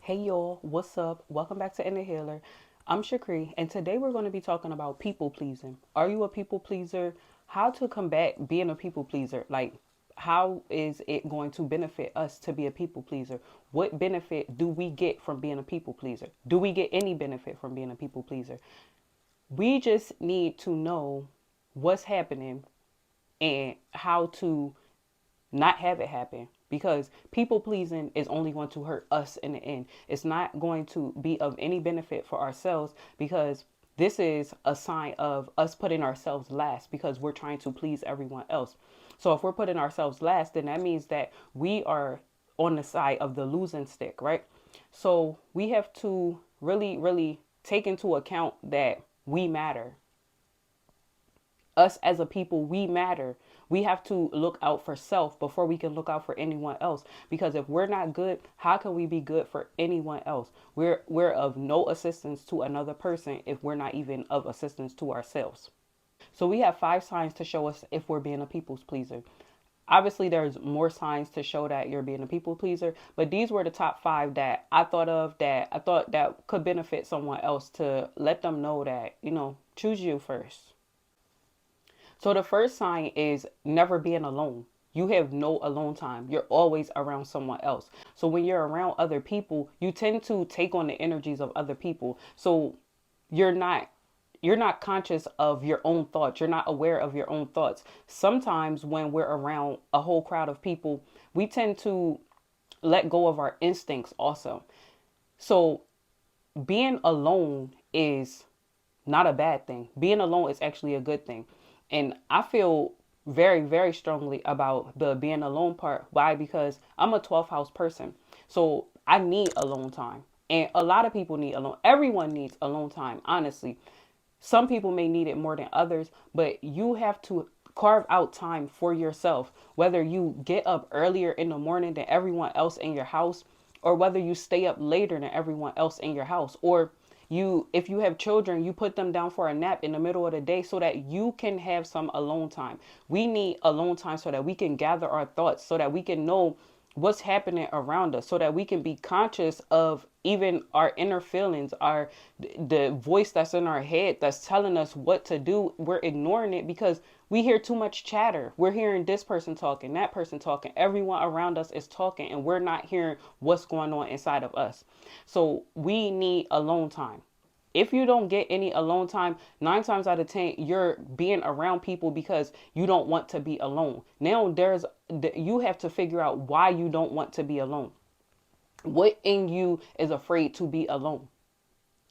Hey y'all, what's up? Welcome back to Inner Healer. I'm Shakri, and today we're going to be talking about people pleasing. Are you a people pleaser? How to combat being a people pleaser? Like, how is it going to benefit us to be a people pleaser? What benefit do we get from being a people pleaser? Do we get any benefit from being a people pleaser? We just need to know what's happening and how to not have it happen, because people pleasing is only going to hurt us in the end. It's not going to be of any benefit for ourselves, because this is a sign of us putting ourselves last because we're trying to please everyone else. So if we're putting ourselves last, then that means that we are on the side of the losing stick, right? So we have to really take into account that we matter. Us as a people, we matter. We have to look out for self before we can look out for anyone else, because if we're not good, how can we be good for anyone else? We're of no assistance to another person if we're not even of assistance to ourselves. So we have 5 signs to show us if we're being a people's pleaser. Obviously there's more signs to show that you're being a people pleaser, but these were the top 5 that I thought of, that I thought that could benefit someone else, to let them know that, choose you first. So the first sign is never being alone. You have no alone time. You're always around someone else. So when you're around other people, you tend to take on the energies of other people. So you're not you're not conscious of your own thoughts. You're not aware of your own thoughts. Sometimes when we're around a whole crowd of people, we tend to let go of our instincts also. So being alone is not a bad thing. Being alone is actually a good thing. And I feel very strongly about the being alone part. Why? Because I'm a 12th house person. So I need alone time. And a lot of people need alone. Everyone needs alone time, honestly. Some people may need it more than others, but you have to carve out time for yourself. Whether you get up earlier in the morning than everyone else in your house, or whether you stay up later than everyone else in your house, or if you have children, you put them down for a nap in the middle of the day so that you can have some alone time. We need alone time so that we can gather our thoughts, so that we can know what's happening around us, so that we can be conscious of even our inner feelings, our the voice that's in our head that's telling us what to do. We're ignoring it because we hear too much chatter. We're hearing this person talking, that person talking, everyone around us is talking, and we're not hearing what's going on inside of us. So we need alone time. If you don't get any alone time, 9 times out of 10, you're being around people because you don't want to be alone. Now you have to figure out why you don't want to be alone. What in you is afraid to be alone?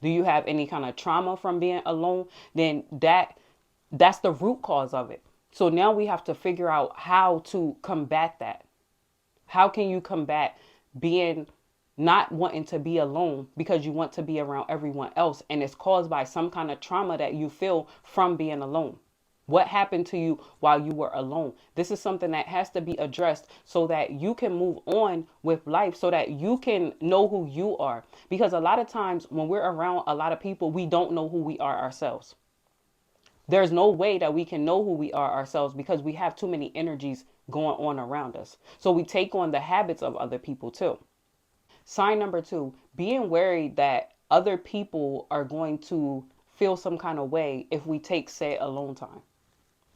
Do you have any kind of trauma from being alone? Then that's the root cause of it. So now we have to figure out how to combat that. How can you combat being not wanting to be alone because you want to be around everyone else, and it's caused by some kind of trauma that you feel from being alone? What happened to you while you were alone? This is something that has to be addressed so that you can move on with life, so that you can know who you are. Because a lot of times when we're around a lot of people, we don't know who we are ourselves. There's no way that we can know who we are ourselves because we have too many energies going on around us. So we take on the habits of other people too. Sign number 2, being worried that other people are going to feel some kind of way if we take said alone time.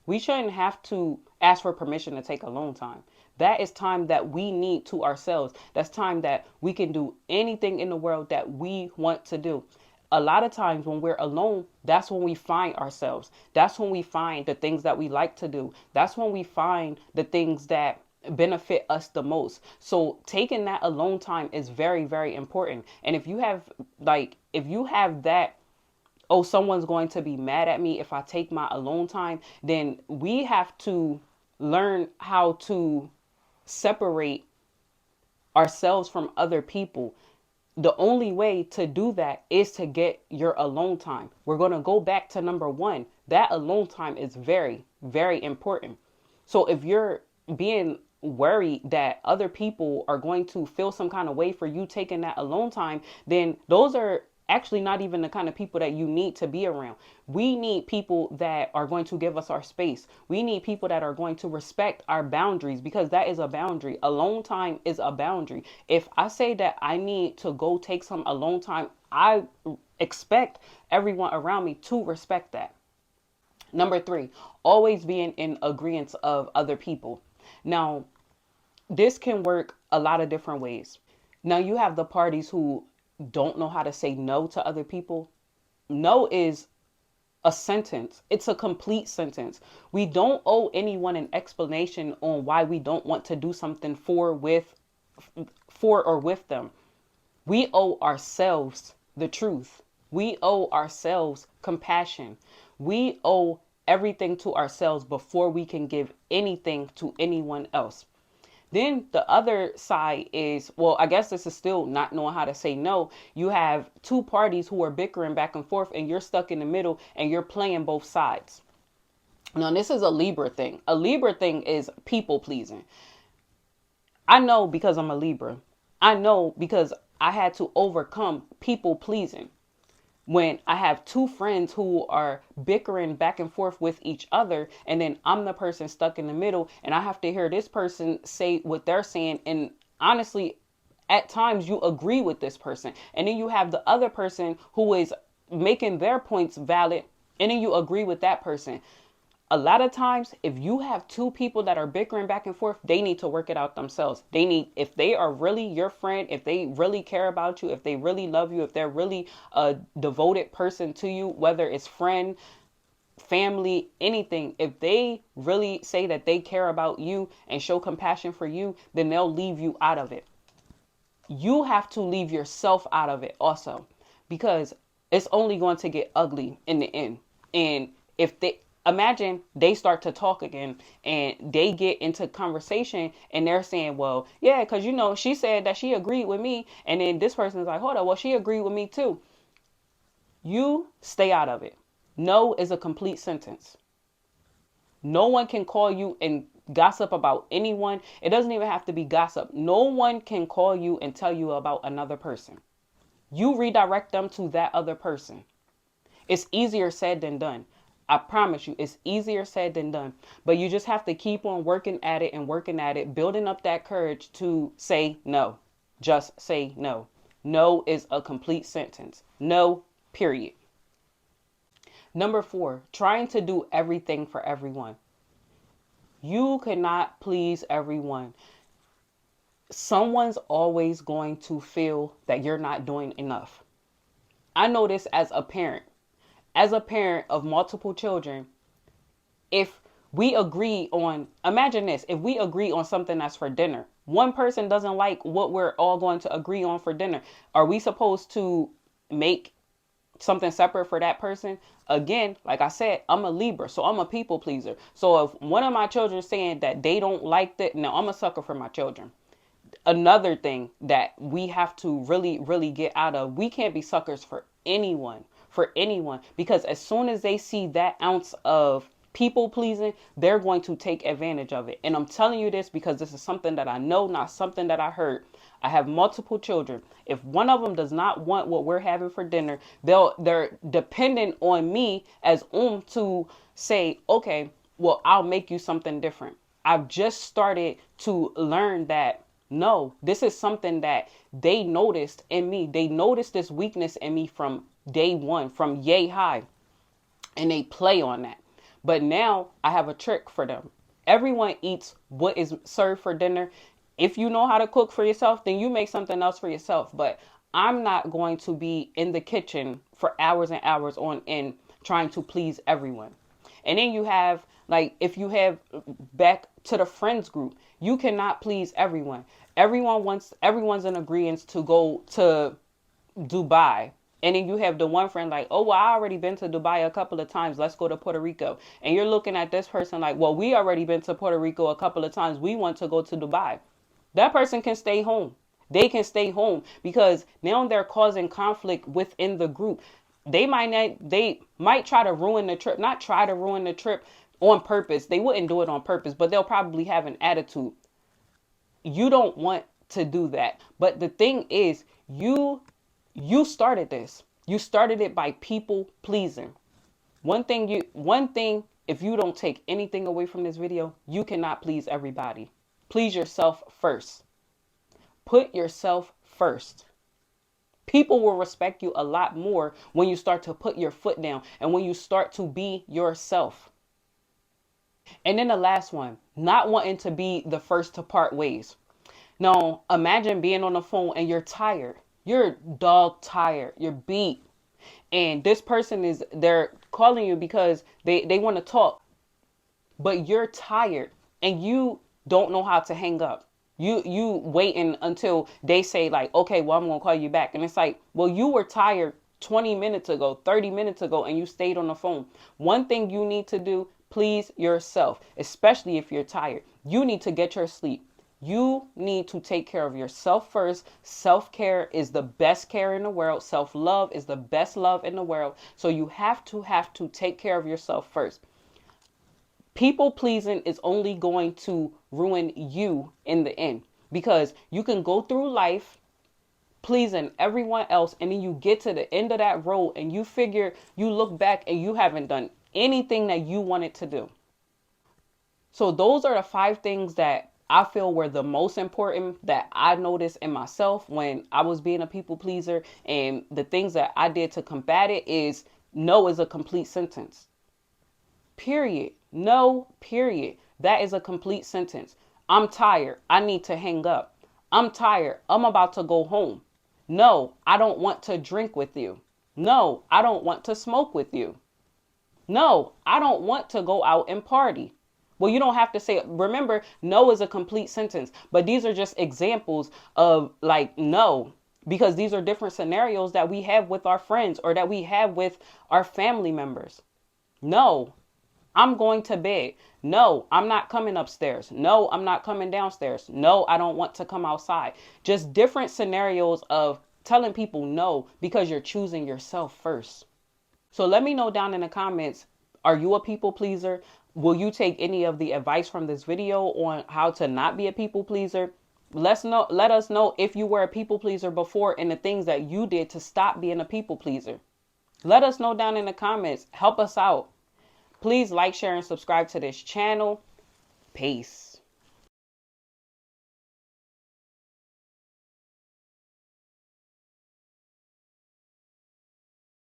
We shouldn't have to ask for permission to take alone time. That is time that we need to ourselves. That's time that we can do anything in the world that we want to do. A lot of times when we're alone, that's when we find ourselves. That's when we find the things that we like to do. That's when we find the things that benefit us the most. So taking that alone time is very important. And if you have that, oh, someone's going to be mad at me if I take my alone time, then we have to learn how to separate ourselves from other people. The only way to do that is to get your alone time. We're going to go back to number 1. That alone time is very important. So if you're being worried that other people are going to feel some kind of way for you taking that alone time, then those are actually not even the kind of people that you need to be around. We need people that are going to give us our space. We need people that are going to respect our boundaries, because that is a boundary. Alone time is a boundary. If I say that I need to go take some alone time, I expect everyone around me to respect that. Number three, always being in agreement of other people. Now, this can work a lot of different ways. Now, you have the parties who don't know how to say no to other people. No is a sentence. It's a complete sentence. We don't owe anyone an explanation on why we don't want to do something for or with them. We owe ourselves the truth. We owe ourselves compassion. We owe everything to ourselves before we can give anything to anyone else. Then the other side is, well, I guess this is still not knowing how to say no. You have two parties who are bickering back and forth, and you're stuck in the middle and you're playing both sides. Now, this is a Libra thing. A Libra thing is people pleasing. I know because I'm a Libra. I know because I had to overcome people pleasing. When I have two friends who are bickering back and forth with each other, and then I'm the person stuck in the middle, and I have to hear this person say what they're saying, and honestly, at times you agree with this person, and then you have the other person who is making their points valid, and then you agree with that person. A lot of times, if you have two people that are bickering back and forth, they need to work it out themselves. They need, if they are really your friend, if they really care about you, if they really love you, if they're really a devoted person to you, whether it's friend, family, anything, if they really say that they care about you and show compassion for you, then they'll leave you out of it. You have to leave yourself out of it also, because it's only going to get ugly in the end. And if they imagine they start to talk again and they get into conversation and they're saying, well, yeah, because she said that she agreed with me, and then this person is like, hold on, well, she agreed with me too. You stay out of it. No is a complete sentence. No one can call you and gossip about anyone. It doesn't even have to be gossip. No one can call you and tell you about another person. You redirect them to that other person. It's easier said than done. I promise you, it's easier said than done. But you just have to keep on working at it and working at it, building up that courage to say no. Just say no. No is a complete sentence. No, period. Number four, trying to do everything for everyone. You cannot please everyone. Someone's always going to feel that you're not doing enough. I know this as a parent. As a parent of multiple children, if we agree on, imagine this, if we agree on something that's for dinner, one person doesn't like what we're all going to agree on for dinner. Are we supposed to make something separate for that person? Again, like I said, I'm a Libra, so I'm a people pleaser. So if one of my children is saying that they don't like that, no, I'm a sucker for my children. Another thing that we have to really, really get out of, we can't be suckers for anyone, because as soon as they see that ounce of people pleasing, they're going to take advantage of it. And I'm telling you this because this is something that I know, not something that I heard. I have multiple children. If one of them does not want what we're having for dinner, they're dependent on me as to say, okay, well, I'll make you something different. I've just started to learn that no, this is something that they noticed in me. They noticed this weakness in me from day one, from yay high, and they play on that. But now I have a trick for them. Everyone eats what is served for dinner. If you know how to cook for yourself, then you make something else for yourself. But I'm not going to be in the kitchen for hours and hours on end trying to please everyone. And then you have, like, if you have back to the friends group, you cannot please everyone. Everyone's in agreement to go to Dubai. And then you have the one friend like, oh, well, I already been to Dubai a couple of times. Let's go to Puerto Rico. And you're looking at this person like, well, we already been to Puerto Rico a couple of times. We want to go to Dubai. That person can stay home. They can stay home because now they're causing conflict within the group. They might try to ruin the trip, not try to ruin the trip on purpose. They wouldn't do it on purpose, but they'll probably have an attitude. You don't want to do that. But the thing is, you started this. You started it by people pleasing. One thing, if you don't take anything away from this video, you cannot please everybody. Please yourself first. Put yourself first. People will respect you a lot more when you start to put your foot down and when you start to be yourself. And then the last one, not wanting to be the first to part ways. Now, imagine being on the phone and you're tired. You're dog tired. You're beat. And this person they're calling you because they want to talk, but you're tired and you don't know how to hang up. You waiting until they say like, okay, well, I'm gonna call you back. And it's like, well, you were tired 20 minutes ago, 30 minutes ago, and you stayed on the phone. One thing you need to do, please yourself, especially if you're tired. You need to get your sleep. You need to take care of yourself first. Self-care is the best care in the world. Self-love is the best love in the world. So you have to take care of yourself first. People pleasing is only going to ruin you in the end, because you can go through life pleasing everyone else, and then you get to the end of that road and you look back and you haven't done anything that you wanted to do. So those are the 5 things that I feel were the most important that I noticed in myself when I was being a people pleaser. And the things that I did to combat it is no is a complete sentence. Period. No, period. That is a complete sentence. I'm tired. I need to hang up. I'm tired. I'm about to go home. No, I don't want to drink with you. No, I don't want to smoke with you. No, I don't want to go out and party. Well, you don't have to say, remember, no is a complete sentence, but these are just examples of like no, because these are different scenarios that we have with our friends or that we have with our family members. No, I'm going to bed. No, I'm not coming upstairs. No, I'm not coming downstairs. No, I don't want to come outside. Just different scenarios of telling people no because you're choosing yourself first. So let me know down in the comments, are you a people pleaser? Will you take any of the advice from this video on how to not be a people pleaser? Let us know if you were a people pleaser before and the things that you did to stop being a people pleaser. Let us know down in the comments. Help us out. Please like, share, and subscribe to this channel. Peace.